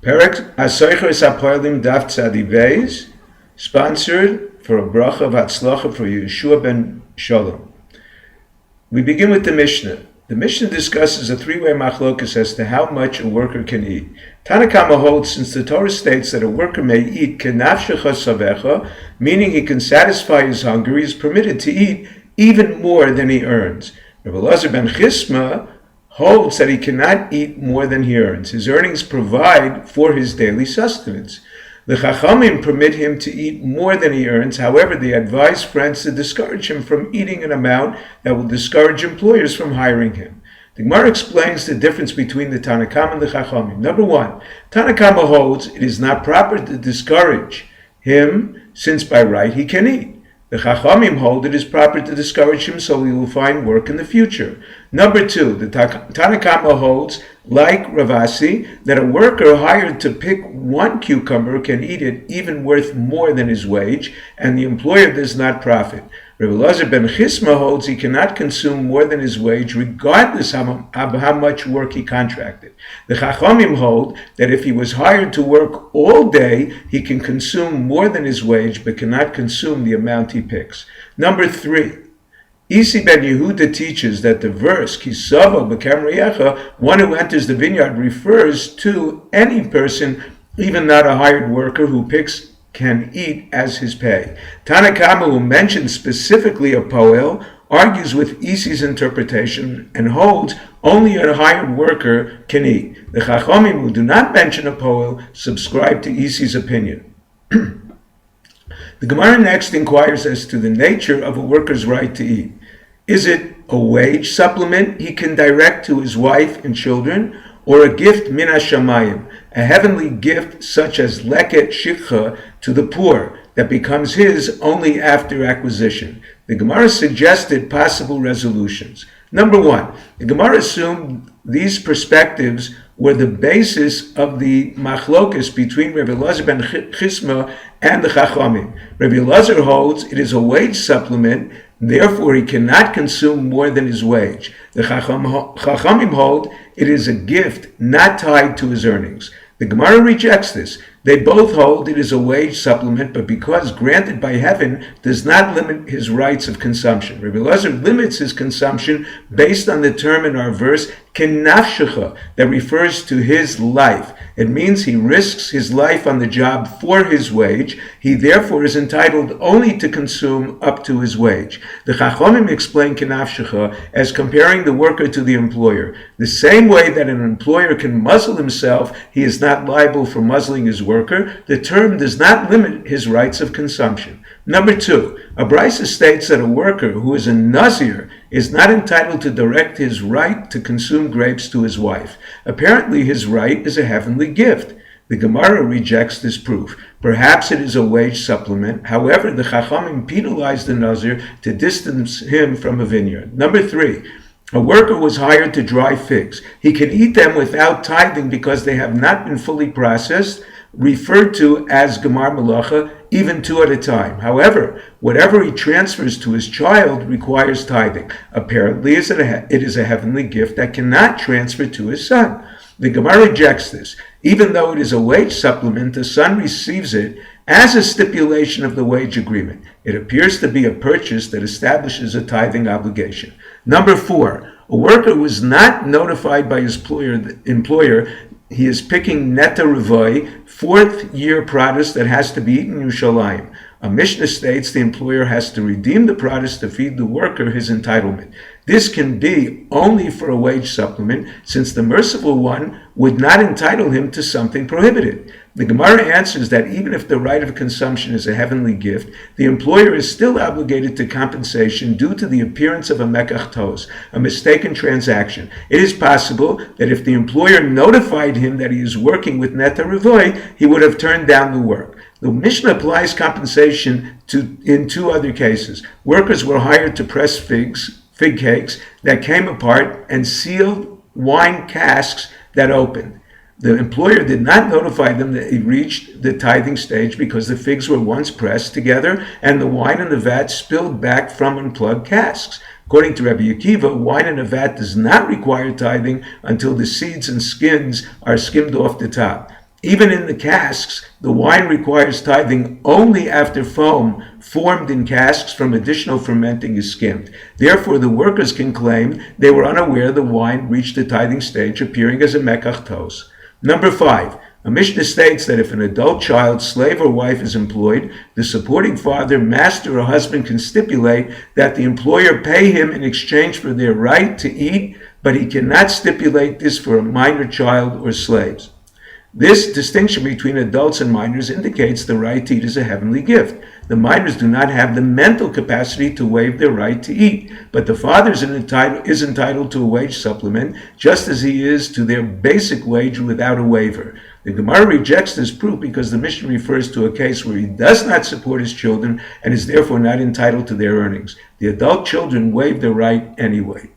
Perek HaSoichos HaPoilim Daf Tzadi Beis, sponsored for a bracha of Hatzlacha for Yeshua ben Shalom. We begin with the Mishnah. The Mishnah discusses a three-way machlokas as to how much a worker can eat. Tanna Kama holds, since the Torah states that a worker may eat kenafshecha savecha, meaning he can satisfy his hunger, he is permitted to eat even more than he earns. Rabbi Elazar ben Chisma holds that he cannot eat more than he earns. His earnings provide for his daily sustenance. The Chachamim permit him to eat more than he earns. However, they advise friends to discourage him from eating an amount that will discourage employers from hiring him. The Gemara explains the difference between the Tanna Kama and the Chachamim. Number one, Tanna Kama holds it is not proper to discourage him, since by right he can eat. The Chachamim hold it is proper to discourage him so he will find work in the future. Number two, the Tanna Kama holds, like Ravasi, that a worker hired to pick one cucumber can eat it even worth more than his wage, and the employer does not profit. Rabbi Elazar ben Chisma holds he cannot consume more than his wage regardless of how much work he contracted. The Chachamim hold that if he was hired to work all day, he can consume more than his wage but cannot consume the amount he picks. Number three, Isi ben Yehuda teaches that the verse, Kisavo b'kem reyecha, one who enters the vineyard, refers to any person, even not a hired worker, who picks can eat as his pay. Tanna Kama, who mentions specifically a poel, argues with Isi's interpretation and holds only a hired worker can eat. The Chachamim, who do not mention a poel, subscribe to Isi's opinion. The Gemara next inquires as to the nature of a worker's right to eat. Is it a wage supplement he can direct to his wife and children, or a gift min hashamayim, a heavenly gift such as leket shikha to the poor that becomes his only after acquisition? The Gemara suggested possible resolutions. Number one, the Gemara assumed these perspectives were the basis of the machlokas between Rabbi Elazar ben Chisma and the Chachamim. Rabbi Elazar holds it is a wage supplement, therefore he cannot consume more than his wage. The Chachamim hold it is a gift not tied to his earnings. The Gemara rejects this. They both hold it is a wage supplement, but because granted by heaven, does not limit his rights of consumption. Rabbi Elazar limits his consumption based on the term in our verse, kenafshecha, that refers to his life. It means he risks his life on the job for his wage. He therefore is entitled only to consume up to his wage. The Chachamim explain kenafshecha as comparing the worker to the employer. The same way that an employer can muzzle himself, he is not liable for muzzling his worker. The term does not limit his rights of consumption. Number two, a brisa states that a worker who is a nazir is not entitled to direct his right to consume grapes to his wife. Apparently his right is a heavenly gift. The Gemara rejects this proof. Perhaps it is a wage supplement. However, the Chachamim penalized the nazir to distance him from a vineyard. Number three, a worker was hired to dry figs. He can eat them without tithing because they have not been fully processed, referred to as Gemar Malacha, even two at a time. However, whatever he transfers to his child requires tithing. Apparently, it is a heavenly gift that cannot transfer to his son. The Gemara rejects this. Even though it is a wage supplement, the son receives it as a stipulation of the wage agreement. It appears to be a purchase that establishes a tithing obligation. Number four, a worker was not notified by his employer he is picking neta revoi, fourth-year produce that has to be eaten in Yerushalayim. A Mishnah states the employer has to redeem the produce to feed the worker his entitlement. This can be only for a wage supplement, since the merciful one would not entitle him to something prohibited. The Gemara answers that even if the right of consumption is a heavenly gift, the employer is still obligated to compensation due to the appearance of a mekach tos, a mistaken transaction. It is possible that if the employer notified him that he is working with neta revoi, he would have turned down the work. The Mishnah applies compensation in two other cases. Workers were hired to press fig cakes that came apart and sealed wine casks that opened. The employer did not notify them that he reached the tithing stage because the figs were once pressed together and the wine in the vat spilled back from unplugged casks. According to Rabbi Akiva, wine in a vat does not require tithing until the seeds and skins are skimmed off the top. Even in the casks, the wine requires tithing only after foam formed in casks from additional fermenting is skimmed. Therefore, the workers can claim they were unaware the wine reached the tithing stage, appearing as a mekach tos. Number 5. A Mishnah states that if an adult child, slave or wife is employed, the supporting father, master or husband can stipulate that the employer pay him in exchange for their right to eat, but he cannot stipulate this for a minor child or slaves. This distinction between adults and minors indicates the right to eat is a heavenly gift. The minors do not have the mental capacity to waive their right to eat, but the father is entitled to a wage supplement, just as he is to their basic wage without a waiver. The Gemara rejects this proof because the Mishnah refers to a case where he does not support his children and is therefore not entitled to their earnings. The adult children waive their right anyway.